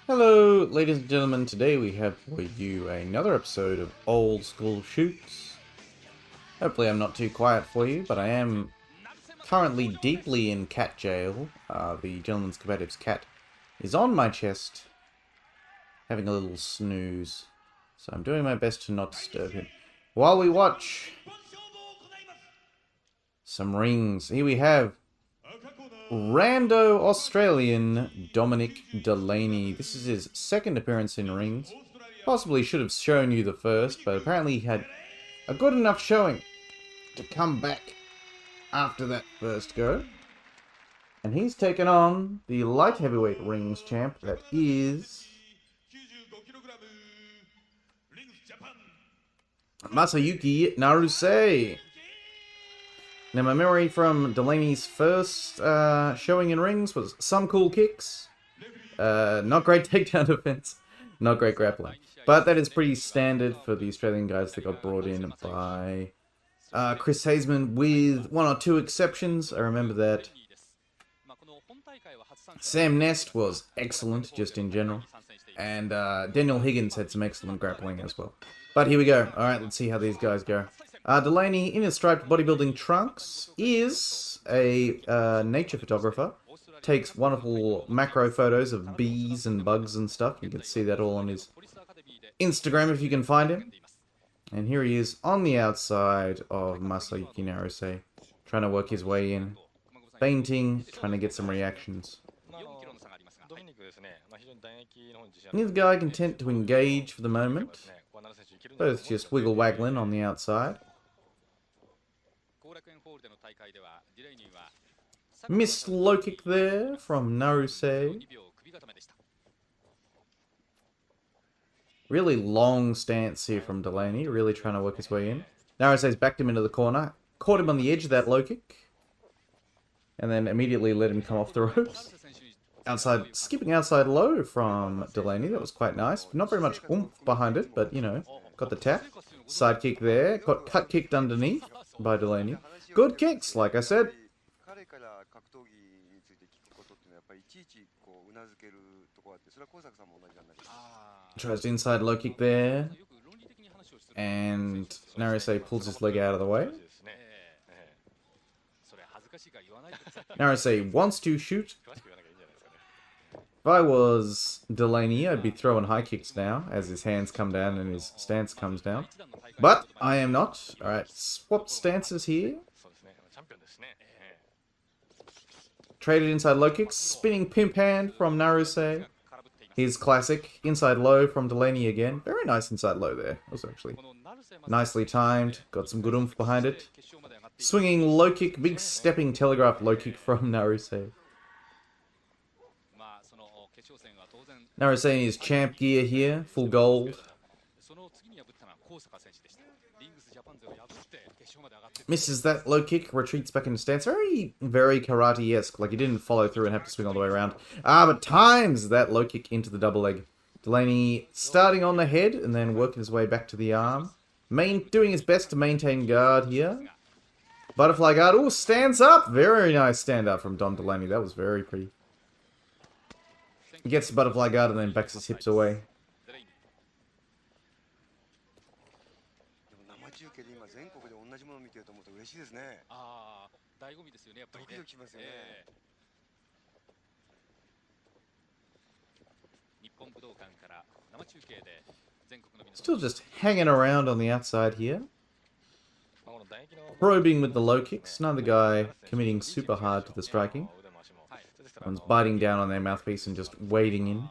Hello, ladies and gentlemen. Today we have for you another episode of Old School Shoots. Hopefully I'm not too quiet for you, but I am currently deeply in cat jail. The gentleman's combatives cat is on my chest, having a little snooze. So I'm doing my best to not disturb him. While we watch some rings, here we have Rando Australian Dominic Deligny. This is his second appearance in rings. Possibly should have shown you the first, but apparently he had a good enough showing to come back after that first go. And he's taken on the light heavyweight rings champ, that is Masayuke Naruse. Now, my memory from Delaney's first showing in rings was some cool kicks, not great takedown defense, not great grappling. But that is pretty standard for the Australian guys that got brought in by Chris Hazeman, with one or two exceptions. I remember that Sam Nest was excellent, just in general, and Daniel Higgins had some excellent grappling as well. But here we go. Alright, let's see how these guys go. Delaney, in his striped bodybuilding trunks, is a nature photographer. Takes wonderful macro photos of bees and bugs and stuff. You can see that all on his Instagram if you can find him. And here he is on the outside of Masayuke Naruse, trying to work his way in. Feinting, trying to get some reactions. Neither guy content to engage for the moment. Both just wiggle-waggling on the outside. Missed low kick there from Naruse. Really long stance here from Delaney, really trying to work his way in. Naruse's backed him into the corner, caught him on the edge of that low kick, and then immediately let him come off the ropes. Skipping outside low from Delaney, that was quite nice. Not very much oomph behind it, but you know, got the tap. Side kick there, got cut kicked underneath by Delaney. Good kicks, like I said. Tries the inside low kick there. And Naruse pulls his leg out of the way. Naruse wants to shoot. If I was Delaney, I'd be throwing high kicks now, as his hands come down and his stance comes down. But I am not. Alright, swapped stances here. Traded inside low kicks. Spinning pimp hand from Naruse. His classic. Inside low from Delaney again. Very nice inside low there. It was actually nicely timed. Got some good oomph behind it. Swinging low kick. Big stepping telegraph low kick from Naruse. Naruse in his champ gear here, full gold. Misses that low kick, retreats back into stance. Very karate-esque, like he didn't follow through and have to swing all the way around. But times that low kick into the double leg. Delaney starting on the head and then working his way back to the arm. Doing his best to maintain guard here. Butterfly guard. Oh, stands up! Very nice stand up from Dom Delaney. That was very pretty. He gets the butterfly guard and then backs his hips away. Still just hanging around on the outside here. Probing with the low kicks. Another guy committing super hard to the striking. One's biting down on their mouthpiece and just wading in.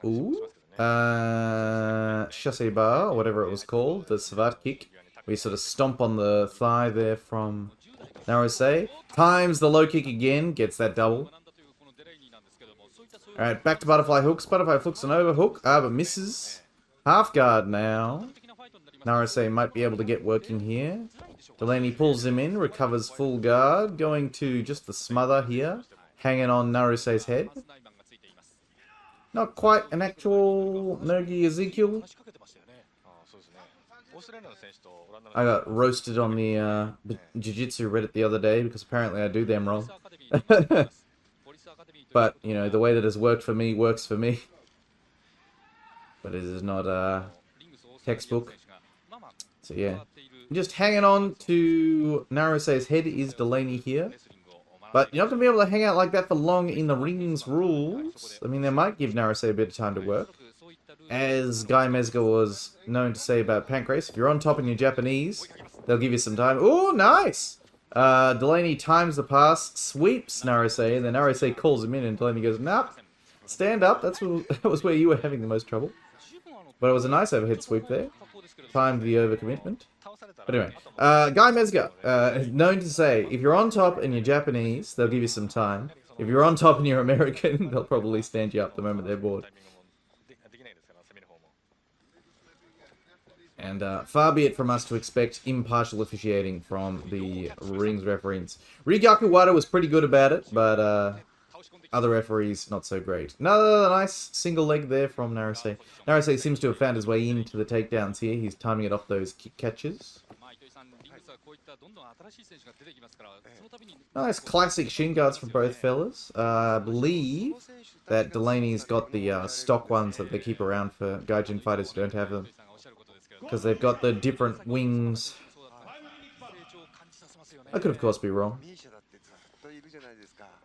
Ooh. Chassé bar, or whatever it was called. The Savat kick. We sort of stomp on the thigh there from Naruse. Times the low kick again. Gets that double. Alright, back to butterfly hooks. Butterfly hooks and overhook. But misses. Half guard now. Naruse might be able to get working here. Delaney pulls him in, recovers full guard, going to just the smother here, hanging on Naruse's head. Not quite an actual Nogi Ezekiel. I got roasted on the Jiu-Jitsu Reddit the other day because apparently I do them wrong. But, you know, the way that has worked for me works for me. But it is not a textbook. So, yeah. Just hanging on to Naruse's head is Deligny here. But you're not going to be able to hang out like that for long in the rings rules. I mean, they might give Naruse a bit of time to work. As Guy Mezger was known to say about Pancrase, if you're on top and you're Japanese, they'll give you some time. Oh, nice! Deligny times the pass, sweeps Naruse, and then Naruse calls him in, and Deligny goes, nope, stand up. That was where you were having the most trouble. But it was a nice overhead sweep there. Timed the overcommitment. But anyway, Guy Mezger, known to say, if you're on top and you're Japanese, they'll give you some time. If you're on top and you're American, they'll probably stand you up the moment they're bored. And far be it from us to expect impartial officiating from the rings referees. Ryugyaku Wada was pretty good about it, but other referees not so great. Another nice single leg there from Naruse. Naruse seems to have found his way into the takedowns here. He's timing it off those kick catches. Nice classic shin guards from both fellas. I believe that Delaney's got the stock ones that they keep around for Gaijin fighters who don't have them. Because they've got the different wings. I could, of course, be wrong. If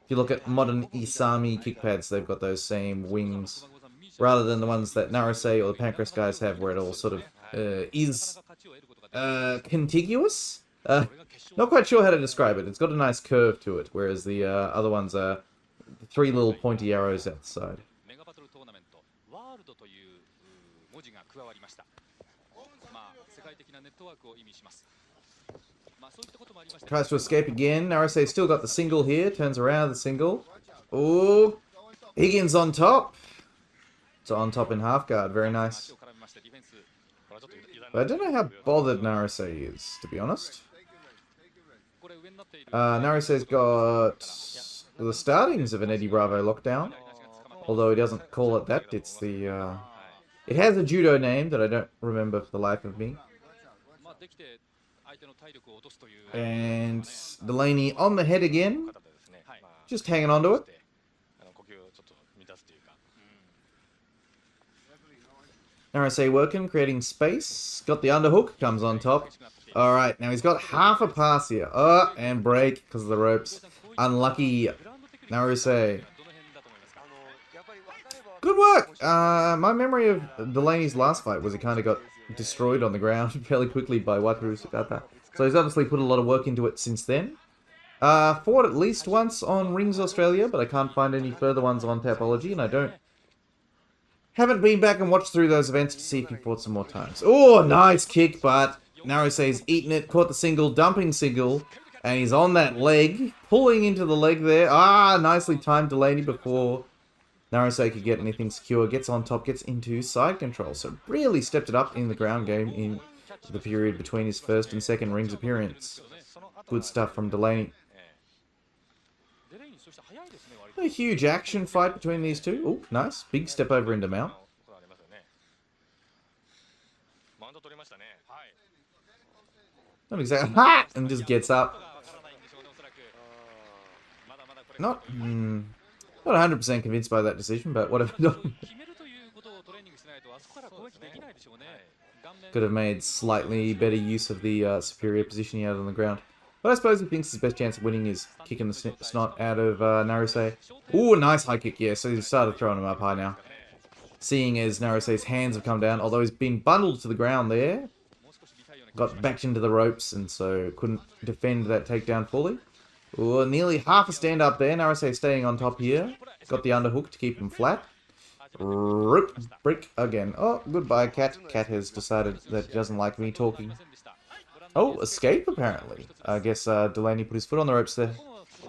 you look at modern Isami kick pads, they've got those same wings. Rather than the ones that Naruse or the Pancrase guys have, where it all sort of is contiguous. Not quite sure how to describe it. It's got a nice curve to it, whereas the other ones are three little pointy arrows out the side. Tries to escape again. Naruse still got the single here. Turns around the single. Oh, Higgins on top. So on top in half guard. Very nice. But I don't know how bothered Naruse is, to be honest. Naruse's got the startings of an Eddie Bravo lockdown. Although he doesn't call it that. It's the... It has a judo name that I don't remember for the life of me. And Deligny on the head again. Just hanging on to it. Naruse working, creating space. Got the underhook, comes on top. Alright, now he's got half a pass here. Oh, and break because of the ropes. Unlucky Naruse. Good work! My memory of Delaney's last fight was he kind of got destroyed on the ground fairly quickly by Wataru Sugata. So he's obviously put a lot of work into it since then. Fought at least once on Rings Australia, but I can't find any further ones on Tapology, and haven't been back and watched through those events to see if he fought some more times. Oh, nice kick, but Naruse's eaten it, caught the single, dumping single, and he's on that leg, pulling into the leg there. Nicely timed Delaney before Naruse could get anything secure, gets on top, gets into side control. So really stepped it up in the ground game in the period between his first and second Rings appearance. Good stuff from Delaney. A huge action fight between these two. Oh, nice. Big step over into mount. Not exactly. Ha! And just gets up. Not 100% convinced by that decision, but whatever. Could have made slightly better use of the superior position he had on the ground. But I suppose he thinks his best chance of winning is kicking the snot out of Naruse. Ooh, a nice high kick, yeah, so he started throwing him up high now. Seeing as Naruse's hands have come down, although he's been bundled to the ground there. Got backed into the ropes, and so couldn't defend that takedown fully. Ooh, nearly half a stand up there. Naruse staying on top here. Got the underhook to keep him flat. Rip, brick again. Oh, goodbye, Cat. Cat has decided that he doesn't like me talking. Oh, escape apparently. I guess Delaney put his foot on the ropes there.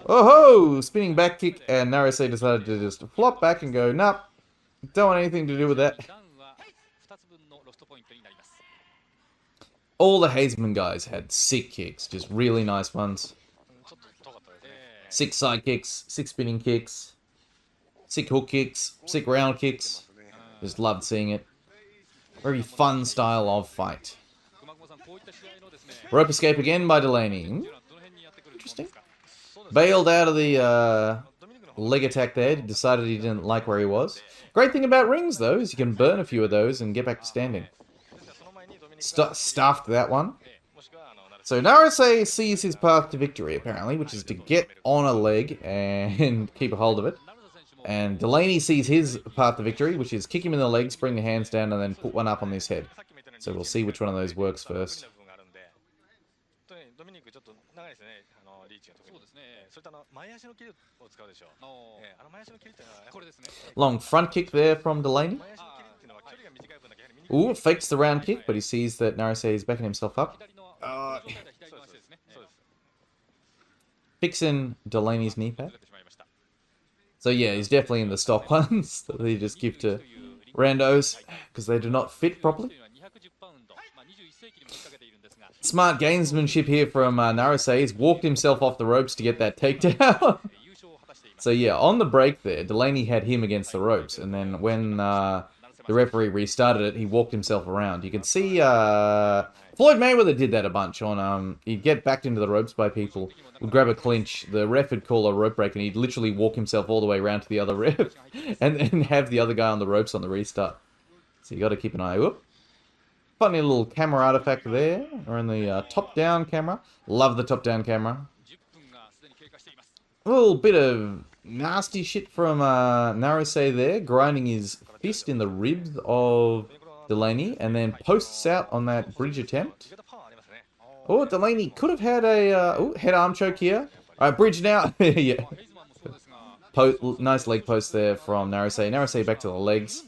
Oh ho! Spinning back kick, and Naruse decided to just flop back and go, nope. Don't want anything to do with that. All the Hazeman guys had sick kicks, just really nice ones. Sick side kicks, sick spinning kicks, sick hook kicks, sick round kicks. Just loved seeing it. Very fun style of fight. Rope escape again by Delaney. Interesting. Bailed out of the leg attack there. He decided he didn't like where he was. Great thing about rings, though, is you can burn a few of those and get back to standing. Stuffed that one. So Naruse sees his path to victory, apparently, which is to get on a leg and keep a hold of it. And Deligny sees his path to victory, which is kick him in the legs, bring the hands down, and then put one up on his head. So we'll see which one of those works first. Long front kick there from Deligny. Ooh, fakes the round kick, but he sees that Naruse is backing himself up. Fixing Delaney's knee pad. So yeah, he's definitely in the stock ones that they just give to randos because they do not fit properly. Smart gamesmanship here from Naruse. He's walked himself off the ropes to get that takedown. So yeah, on the break there, Deligny had him against the ropes, and then when the referee restarted it, he walked himself around. You can see Floyd Mayweather did that a bunch on, he'd get backed into the ropes by people, would grab a clinch, the ref would call a rope break, and he'd literally walk himself all the way around to the other ref, and then have the other guy on the ropes on the restart. So you got to keep an eye. Whoop. Funny little camera artifact there, or in the top-down camera. Love the top-down camera. A little bit of nasty shit from Naruse there, grinding his fist in the ribs of Deligny, and then posts out on that bridge attempt. Oh, Deligny could have had a head arm choke here. Alright, bridge now. Yeah. Nice leg post there from Naruse. Naruse back to the legs.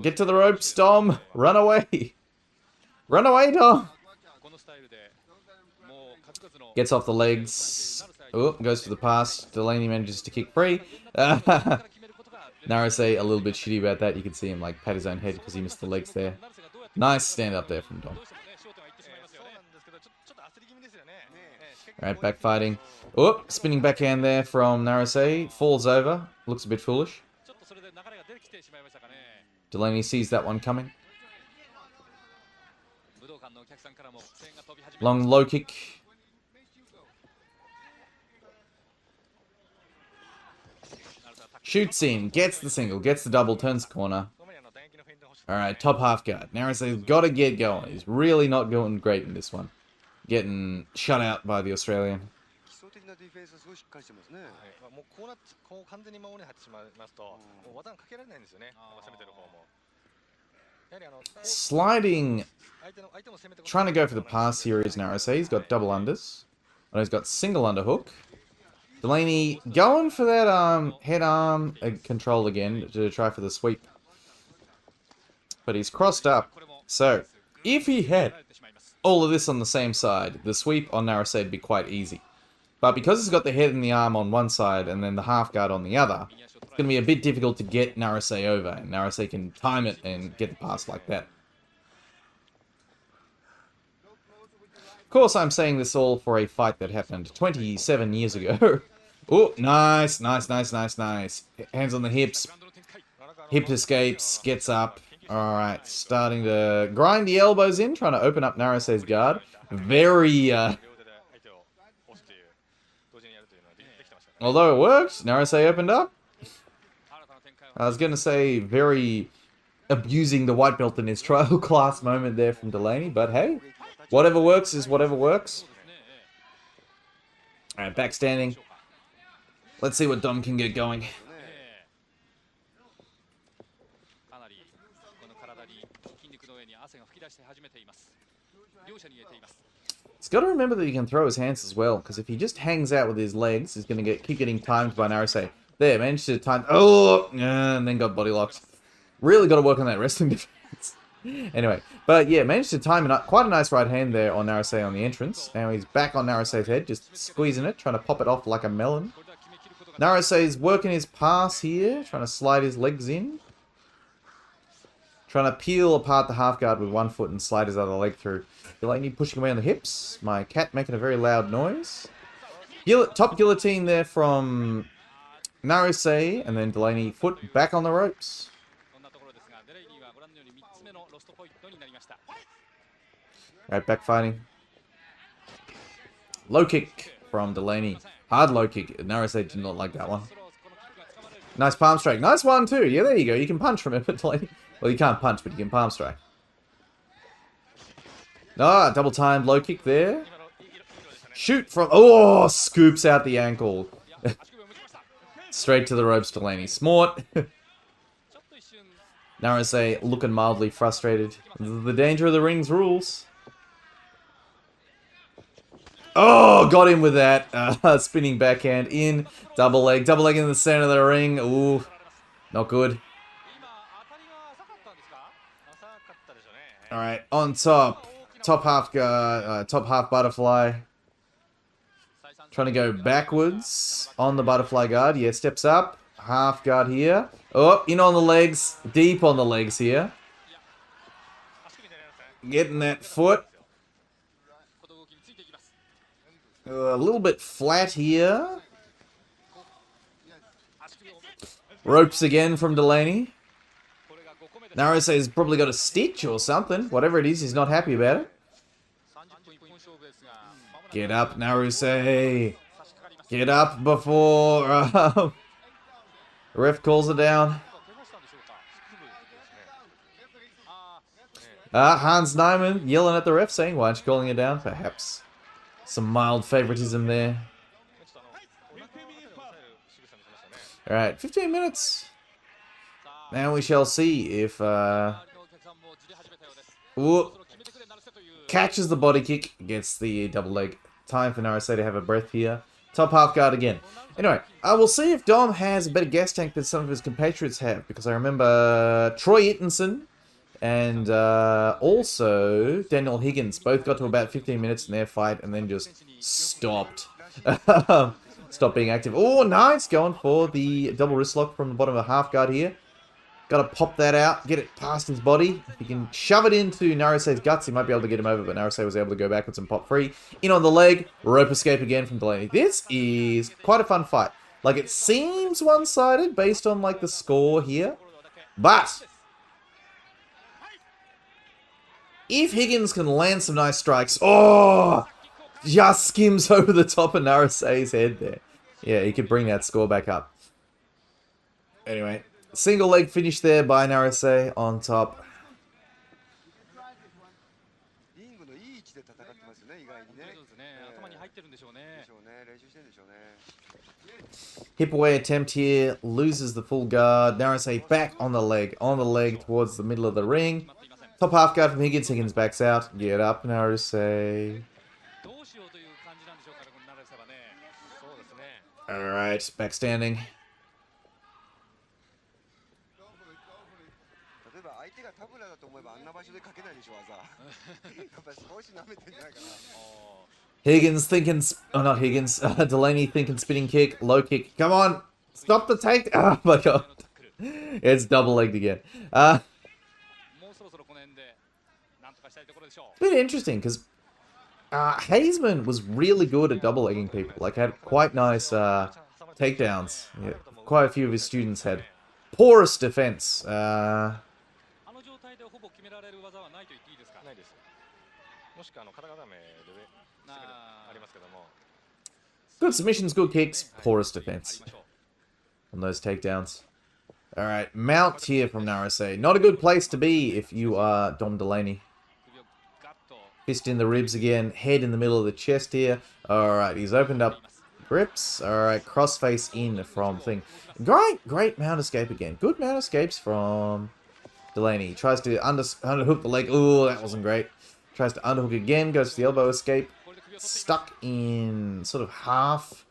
Get to the ropes, Dom. Run away. Run away, Dom. Gets off the legs. Oh, goes for the pass. Deligny manages to kick free. Naruse a little bit shitty about that. You can see him like pat his own head because he missed the legs there. Nice stand up there from Dom. Alright, back fighting. Oh, spinning backhand there from Naruse. Falls over. Looks a bit foolish. Deligny sees that one coming. Long low kick. Shoots in, gets the single, gets the double, turns the corner. Alright, top half guard. Naruse's got to get going. He's really not going great in this one. Getting shut out by the Australian. Sliding, trying to go for the pass here is Naruse. He's got double unders. And he's got single underhook. Deligny going for that head arm control again to try for the sweep. But he's crossed up. So, if he had all of this on the same side, the sweep on Naruse would be quite easy. But because he's got the head and the arm on one side and then the half guard on the other, it's going to be a bit difficult to get Naruse over. And Naruse can time it and get the pass like that. Of course, I'm saying this all for a fight that happened 27 years ago. Oh, nice, nice, nice, nice, nice. Hands on the hips. Hip escapes, gets up. Alright, starting to grind the elbows in, trying to open up Naruse's guard. Very, although it worked, Naruse opened up. I was going to say very abusing the white belt in his trial class moment there from Deligny, but hey, whatever works is whatever works. Alright, back standing. Let's see what Dom can get going. He's got to remember that he can throw his hands as well, because if he just hangs out with his legs, he's going to keep getting timed by Naruse. There, managed to time... Oh! And then got body locked. Really got to work on that wrestling defense. Anyway, but yeah, managed to time quite a nice right hand there on Naruse on the entrance. Now he's back on Naruse's head, just squeezing it, trying to pop it off like a melon. Naruse's working his pass here, trying to slide his legs in. Trying to peel apart the half guard with one foot and slide his other leg through. Deligny pushing away on the hips. My cat making a very loud noise. Top guillotine there from Naruse, and then Deligny foot back on the ropes. Alright, back fighting. Low kick from Deligny. Hard low kick. Naruse did not like that one. Nice palm strike. Nice one, too. Yeah, there you go. You can punch from it, but like... Well, you can't punch, but you can palm strike. Ah, double timed low kick there. Shoot from... Oh, scoops out the ankle. Straight to the ropes, Deligny. Smart. Naruse looking mildly frustrated. The danger of the ring's rules. Oh, got him with that. Spinning backhand in. Double leg. Double leg in the center of the ring. Ooh, not good. Alright, on top. Top half guard. Top half butterfly. Trying to go backwards on the butterfly guard. Yeah, steps up. Half guard here. Oh, in on the legs. Deep on the legs here. Getting that foot. A little bit flat here. Ropes again from Deligny. Naruse has probably got a stitch or something. Whatever it is, he's not happy about it. Get up, Naruse. Get up before ref calls it down. Hans Nyman yelling at the ref saying, why aren't you calling it down? Perhaps some mild favoritism there. Alright, 15 minutes. Now we shall see if... Ooh. Catches the body kick, gets the double leg. Time for Naruse to have a breath here. Top half guard again. Anyway, we'll see if Dom has a better gas tank than some of his compatriots have, because I remember Troy Ittenson and also Daniel Higgins both got to about 15 minutes in their fight and then just stopped. Stopped being active. Oh, nice! Going for the double wrist lock from the bottom of the half guard here. Gotta pop that out, get it past his body. If he can shove it into Naruse's guts, he might be able to get him over, but Naruse was able to go backwards and pop free. In on the leg, rope escape again from Deligny. This is quite a fun fight. Like, it seems one-sided based on, like, the score here. But if Higgins can land some nice strikes... Oh! Just skims over the top of Naruse's head there. Yeah, he could bring that score back up. Anyway... Single leg finish there by Naruse on top. Hip away attempt here, loses the full guard. Naruse back on the leg towards the middle of the ring. Top half guard from Higgins. Higgins backs out. Get up, Naruse. Alright, back standing. Higgins thinking... Oh, not Higgins. Deligny thinking spinning kick. Low kick. Come on. Stop the take. Oh, my God. It's double-legged again. Bit interesting, because Hazeman was really good at double-legging people. Like, had quite nice takedowns. Yeah, quite a few of his students had porous defense. Good submissions, good kicks, porous defense on those takedowns. Alright, mount here from Naruse. Not a good place to be if you are Dom Deligny. Fist in the ribs again, head in the middle of the chest here. Alright, he's opened up grips. Alright, crossface in from thing. Great mount escape again. Good mount escapes from Deligny. He tries to underhook the leg. Ooh, that wasn't great. Tries to underhook again, goes for the elbow escape. Stuck in sort of half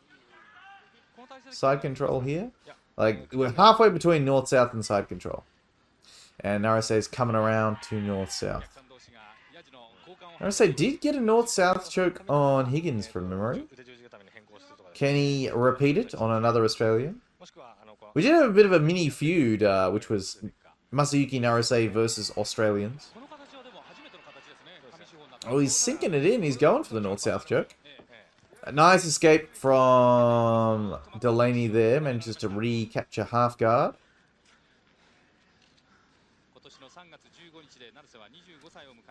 side control here. Like, we're halfway between north-south and side control. And Naruse is coming around to north-south. Naruse did get a north-south choke on Higgins from memory. Can he repeat it on another Australian? We did have a bit of a mini feud, which was Masayuke Naruse versus Australians. Oh, he's sinking it in. He's going for the north-south choke. A nice escape from Deligny there. Manages to recapture half guard.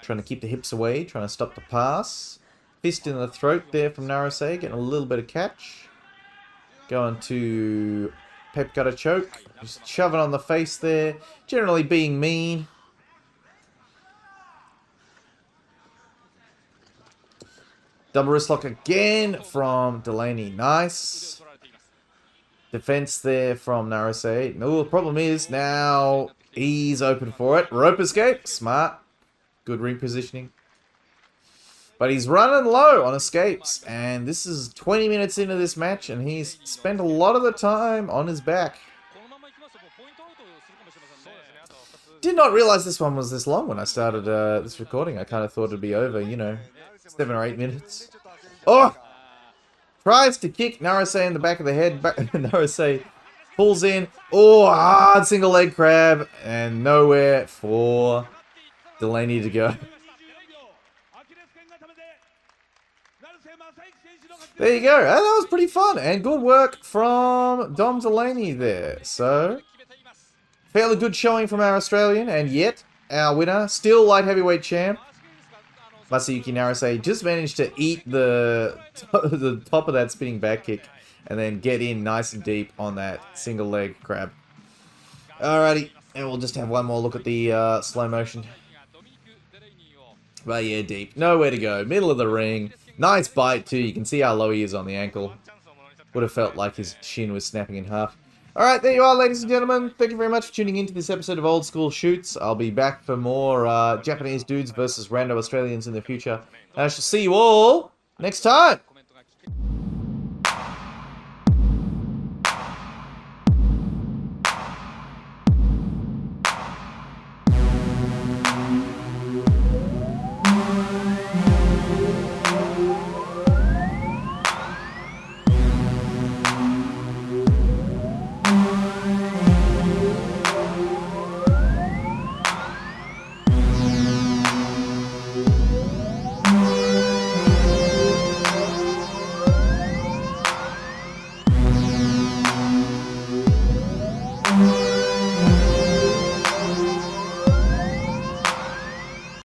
Trying to keep the hips away. Trying to stop the pass. Fist in the throat there from Naruse. Getting a little bit of catch. Going to Pep got a choke. Just shove it on the face there. Generally being mean. Double wrist lock again from Deligny. Nice. Defense there from Naruse. No, the problem is now he's open for it. Rope escape. Smart. Good repositioning. But he's running low on escapes. And this is 20 minutes into this match. And he's spent a lot of the time on his back. Did not realize this one was this long when I started this recording. I kind of thought it'd be over, you know, 7 or 8 minutes. Oh! Tries to kick Naruse in the back of the head. Naruse pulls in. Oh, hard single leg crab. And nowhere for Deligny to go. There you go. That was pretty fun. And good work from Dom Deligny there. So, fairly good showing from our Australian. And yet, our winner, still light heavyweight champ, Masayuke Naruse, just managed to eat the top of that spinning back kick and then get in nice and deep on that single leg crab. Alrighty, and we'll just have one more look at the slow motion. But yeah, deep. Nowhere to go. Middle of the ring. Nice bite too. You can see how low he is on the ankle. Would have felt like his shin was snapping in half. Alright, there you are, ladies and gentlemen. Thank you very much for tuning in to this episode of Old School Shoots. I'll be back for more Japanese dudes versus rando Australians in the future. And I shall see you all next time.